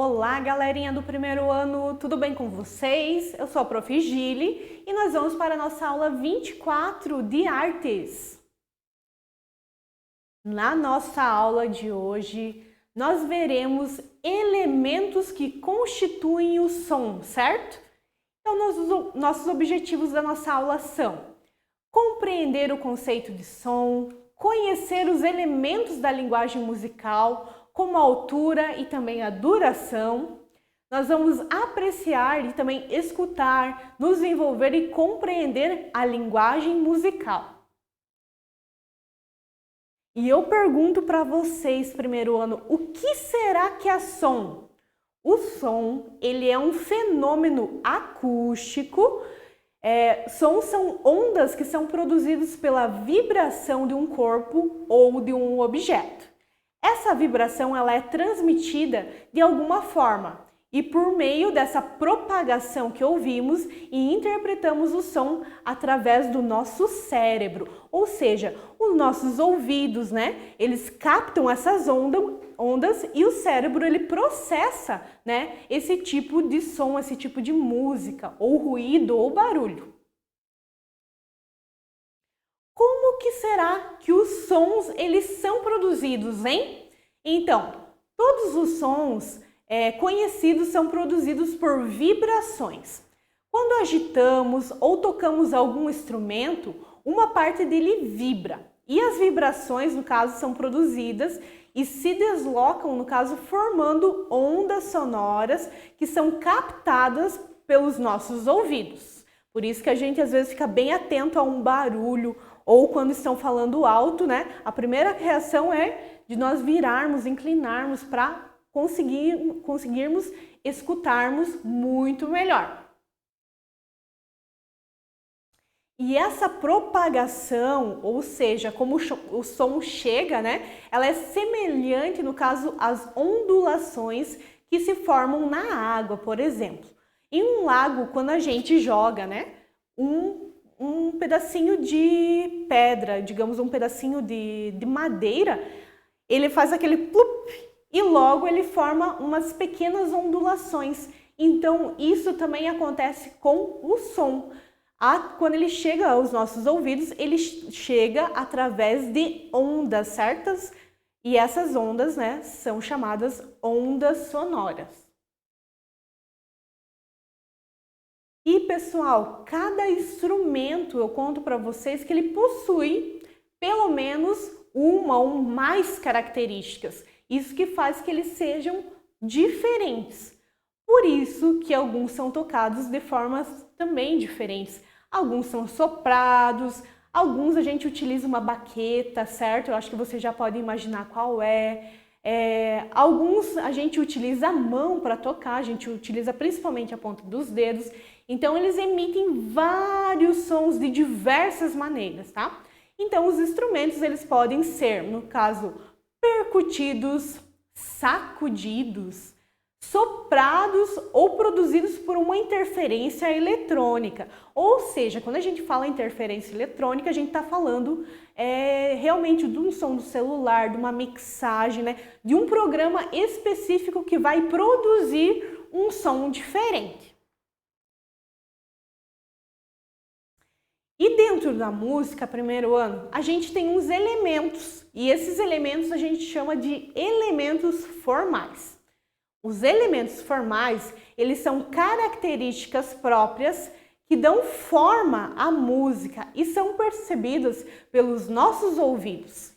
Olá, galerinha do primeiro ano, tudo bem com vocês? Eu sou a Prof. Gili e nós vamos para a nossa aula 24 de artes. Na nossa aula de hoje, nós veremos elementos que constituem o som, certo? Então, nossos objetivos da nossa aula são compreender o conceito de som, conhecer os elementos da linguagem musical, como a altura e também a duração. Nós vamos apreciar e também escutar, nos envolver e compreender a linguagem musical. E eu pergunto para vocês, primeiro ano, o que será que é som? O som, ele é um fenômeno acústico. Sons são ondas que são produzidas pela vibração de um corpo ou de um objeto. Essa vibração ela é transmitida de alguma forma e por meio dessa propagação que ouvimos e interpretamos o som através do nosso cérebro, ou seja, os nossos ouvidos, né? Eles captam essas ondas e o cérebro ele processa, né, esse tipo de som, esse tipo de música, ou ruído ou barulho. Como que será que os sons eles são produzidos, hein? Então, todos os sons conhecidos são produzidos por vibrações. Quando agitamos ou tocamos algum instrumento, uma parte dele vibra. E as vibrações, no caso, são produzidas e se deslocam, no caso, formando ondas sonoras que são captadas pelos nossos ouvidos. Por isso que a gente às vezes fica bem atento a um barulho ou quando estão falando alto, né? A primeira reação é de nós virarmos, inclinarmos para conseguirmos escutarmos muito melhor. E essa propagação, ou seja, como o som chega, né? Ela é semelhante, no caso, às ondulações que se formam na água, por exemplo. Em um lago, quando a gente joga, né, um pedacinho de pedra, digamos um pedacinho de madeira, ele faz aquele plup e logo ele forma umas pequenas ondulações. Então isso também acontece com o som. Quando ele chega aos nossos ouvidos, ele chega através de ondas certas e essas ondas, né, são chamadas ondas sonoras. E pessoal, cada instrumento eu conto para vocês que ele possui pelo menos uma ou mais características. Isso que faz que eles sejam diferentes. Por isso que alguns são tocados de formas também diferentes. Alguns são soprados, alguns a gente utiliza uma baqueta, certo? Eu acho que você já pode imaginar qual é. Alguns a gente utiliza a mão para tocar, a gente utiliza principalmente a ponta dos dedos. Então eles emitem vários sons de diversas maneiras, tá? Então os instrumentos eles podem ser, no caso, percutidos, sacudidos, soprados ou produzidos por uma interferência eletrônica. Ou seja, quando a gente fala interferência eletrônica, a gente está falando realmente de um som do celular, de uma mixagem, né, de um programa específico que vai produzir um som diferente. E dentro da música, primeiro ano, a gente tem uns elementos, e esses elementos a gente chama de elementos formais. Os elementos formais, eles são características próprias que dão forma à música e são percebidas pelos nossos ouvidos.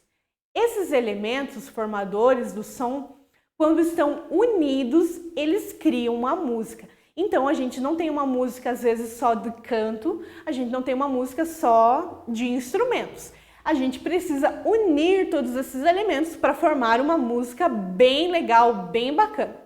Esses elementos formadores do som, quando estão unidos, eles criam uma música. Então, a gente não tem uma música, às vezes, só de canto, a gente não tem uma música só de instrumentos. A gente precisa unir todos esses elementos para formar uma música bem legal, bem bacana.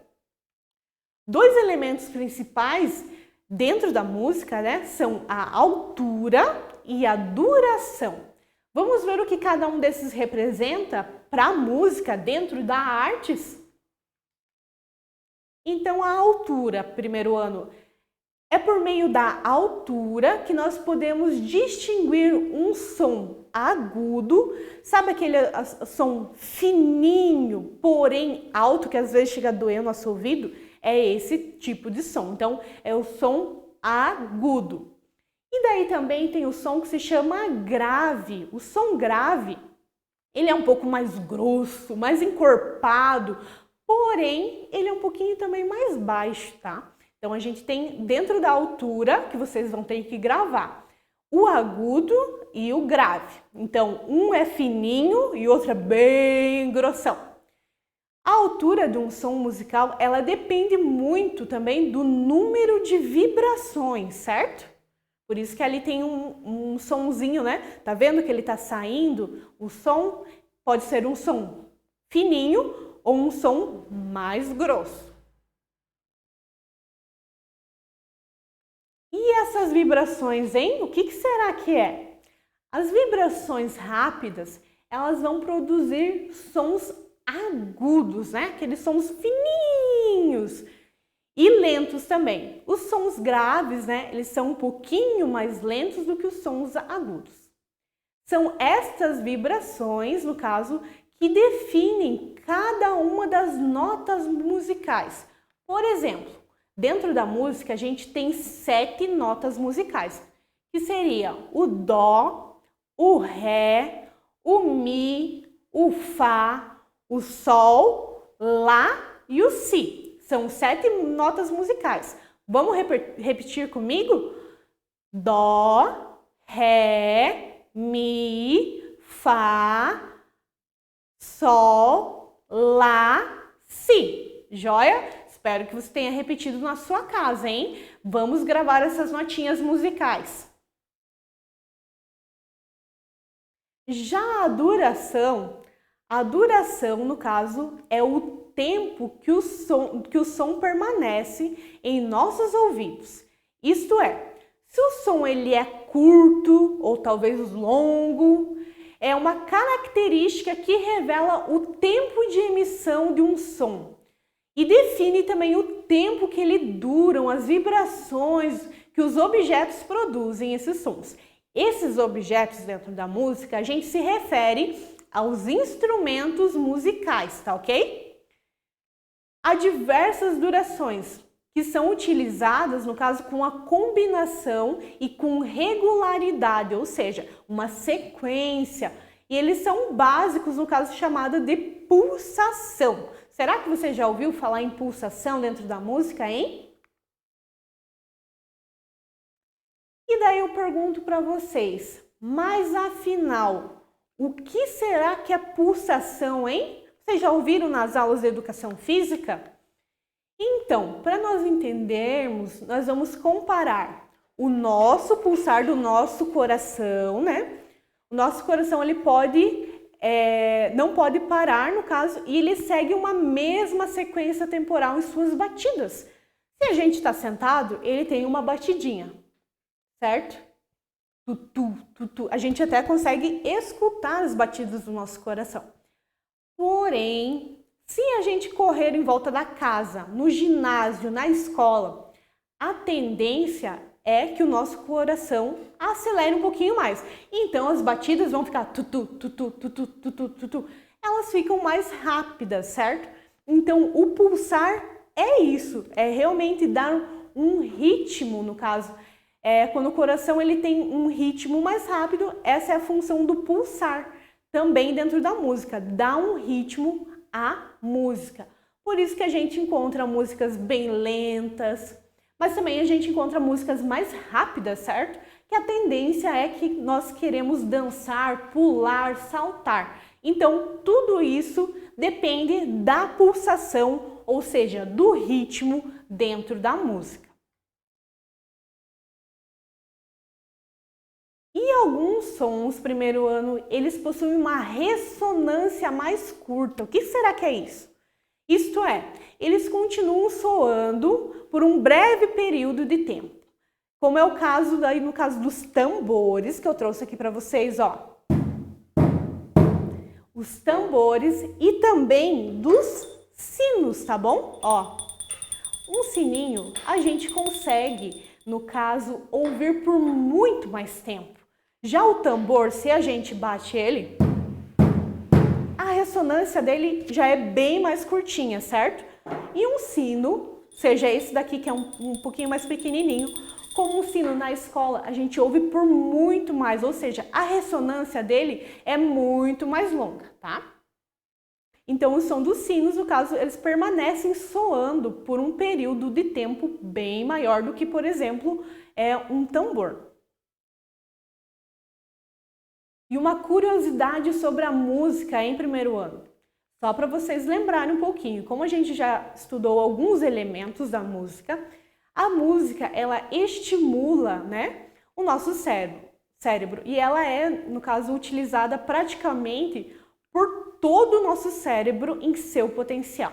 Dois elementos principais dentro da música, né, são a altura e a duração. Vamos ver o que cada um desses representa para a música dentro da artes? Então, a altura, primeiro ano, é por meio da altura que nós podemos distinguir um som agudo, sabe aquele som fininho, porém alto, que às vezes chega a doer o nosso ouvido? é esse tipo de som. Então, é o som agudo. E daí também tem o som que se chama grave. O som grave, ele é um pouco mais grosso, mais encorpado, porém, ele é um pouquinho também mais baixo, tá? Então, a gente tem dentro da altura, que vocês vão ter que gravar, o agudo e o grave. Então, um é fininho e o outro é bem grossão. A altura de um som musical, ela depende muito também do número de vibrações, certo? Por isso que ali tem um sonzinho, né? Tá vendo que ele tá saindo? O som pode ser um som fininho ou um som mais grosso. E essas vibrações, hein? O que será que é? As vibrações rápidas, elas vão produzir sons agudos, né? Aqueles sons fininhos e lentos também. Os sons graves, né? Eles são um pouquinho mais lentos do que os sons agudos. São estas vibrações, no caso, que definem cada uma das notas musicais. Por exemplo, dentro da música, a gente tem 7 notas musicais, que seria o Dó, o Ré, o Mi, o Fá, o Sol, Lá e o Si. São 7 notas musicais. Vamos repetir comigo? Dó, Ré, Mi, Fá, Sol, Lá, Si. Joia? Espero que você tenha repetido na sua casa, hein? Vamos gravar essas notinhas musicais. Já a duração, no caso, é o tempo que o som permanece em nossos ouvidos. Isto é, se o som ele é curto ou talvez longo, é uma característica que revela o tempo de emissão de um som e define também o tempo que ele duram, as vibrações que os objetos produzem esses sons. Esses objetos dentro da música, a gente se refere aos instrumentos musicais, tá ok? Há diversas durações que são utilizadas, no caso, com a combinação e com regularidade, ou seja, uma sequência. E eles são básicos, no caso, chamado de pulsação. Será que você já ouviu falar em pulsação dentro da música, hein? E daí eu pergunto para vocês, mas afinal, o que será que é pulsação, hein? Vocês já ouviram nas aulas de educação física? Então, para nós entendermos, nós vamos comparar o nosso pulsar do nosso coração, né? O nosso coração ele não pode parar, no caso, e ele segue uma mesma sequência temporal em suas batidas. Se a gente está sentado, ele tem uma batidinha, certo? Tutu, tutu. A gente até consegue escutar as batidas do nosso coração. Porém, se a gente correr em volta da casa, no ginásio, na escola, a tendência é que o nosso coração acelere um pouquinho mais. Então, as batidas vão ficar tutu, tutu, tutu, tutu, tutu. Elas ficam mais rápidas, certo? Então, o pulsar é isso, é realmente dar um ritmo, no caso. Quando o coração ele tem um ritmo mais rápido, essa é a função do pulsar. Também dentro da música, dá um ritmo à música. Por isso que a gente encontra músicas bem lentas, mas também a gente encontra músicas mais rápidas, certo? Que a tendência é que nós queremos dançar, pular, saltar. Então, tudo isso depende da pulsação, ou seja, do ritmo dentro da música. E alguns sons, primeiro ano, eles possuem uma ressonância mais curta. O que será que é isso? Isto é, eles continuam soando por um breve período de tempo. Como é o caso daí no caso dos tambores, que eu trouxe aqui para vocês, ó. Os tambores e também dos sinos, tá bom? Ó, um sininho a gente consegue, no caso, ouvir por muito mais tempo. Já o tambor, se a gente bate ele, a ressonância dele já é bem mais curtinha, certo? E um sino, seja esse daqui que é um pouquinho mais pequenininho, como um sino na escola, a gente ouve por muito mais, ou seja, a ressonância dele é muito mais longa, tá? Então, o som dos sinos, no caso, eles permanecem soando por um período de tempo bem maior do que, por exemplo, um tambor. E uma curiosidade sobre a música em primeiro ano. Só para vocês lembrarem um pouquinho, como a gente já estudou alguns elementos da música, a música, ela estimula, né, o nosso cérebro. E ela é, no caso, utilizada praticamente por todo o nosso cérebro em seu potencial.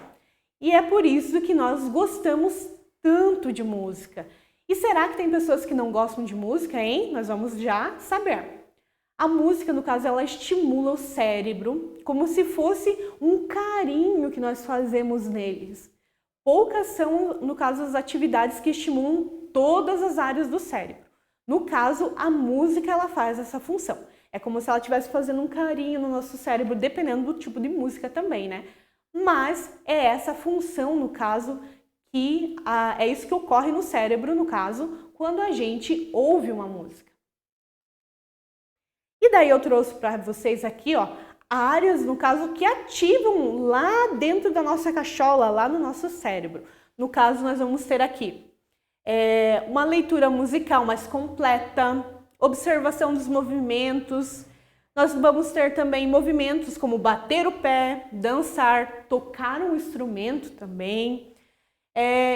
E é por isso que nós gostamos tanto de música. E será que tem pessoas que não gostam de música, hein? Nós vamos já saber. A música, no caso, ela estimula o cérebro como se fosse um carinho que nós fazemos neles. Poucas são, no caso, as atividades que estimulam todas as áreas do cérebro. No caso, a música, ela faz essa função. É como se ela estivesse fazendo um carinho no nosso cérebro, dependendo do tipo de música também, né? Mas é essa função, no caso, que é isso que ocorre no cérebro, no caso, quando a gente ouve uma música. E daí eu trouxe para vocês aqui, ó, áreas, no caso, que ativam lá dentro da nossa cachola, lá no nosso cérebro. No caso, nós vamos ter aqui uma leitura musical mais completa, observação dos movimentos. Nós vamos ter também movimentos como bater o pé, dançar, tocar um instrumento também.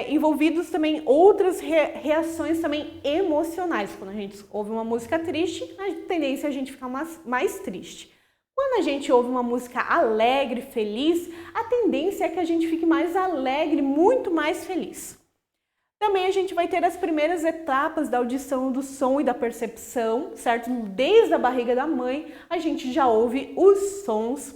Envolvidos também outras reações também emocionais. Quando a gente ouve uma música triste, a tendência é a gente ficar mais triste. Quando a gente ouve uma música alegre, feliz, a tendência é que a gente fique mais alegre, muito mais feliz. Também a gente vai ter as primeiras etapas da audição do som e da percepção, certo? Desde a barriga da mãe, a gente já ouve os sons.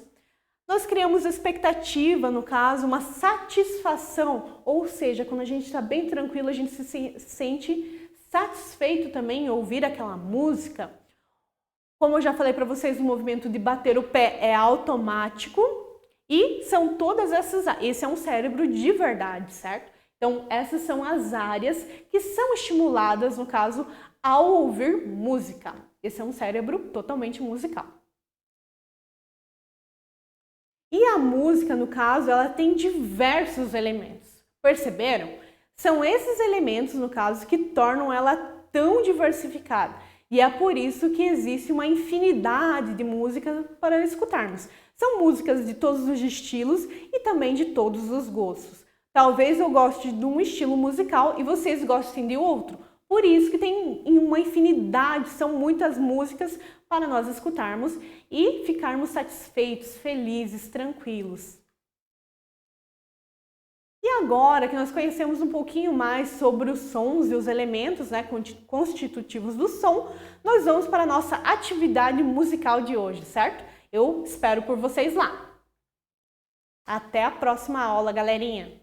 Nós criamos expectativa, no caso, uma satisfação, ou seja, quando a gente está bem tranquilo, a gente se sente satisfeito também em ouvir aquela música. Como eu já falei para vocês, o movimento de bater o pé é automático e são todas essas... Esse é um cérebro de verdade, certo? Então, essas são as áreas que são estimuladas, no caso, ao ouvir música. Esse é um cérebro totalmente musical. E a música, no caso, ela tem diversos elementos. Perceberam? São esses elementos, no caso, que tornam ela tão diversificada. E é por isso que existe uma infinidade de músicas para escutarmos. São músicas de todos os estilos e também de todos os gostos. Talvez eu goste de um estilo musical e vocês gostem de outro. Por isso que tem uma infinidade, são muitas músicas para nós escutarmos e ficarmos satisfeitos, felizes, tranquilos. E agora que nós conhecemos um pouquinho mais sobre os sons e os elementos, né, constitutivos do som, nós vamos para a nossa atividade musical de hoje, certo? Eu espero por vocês lá. Até a próxima aula, galerinha!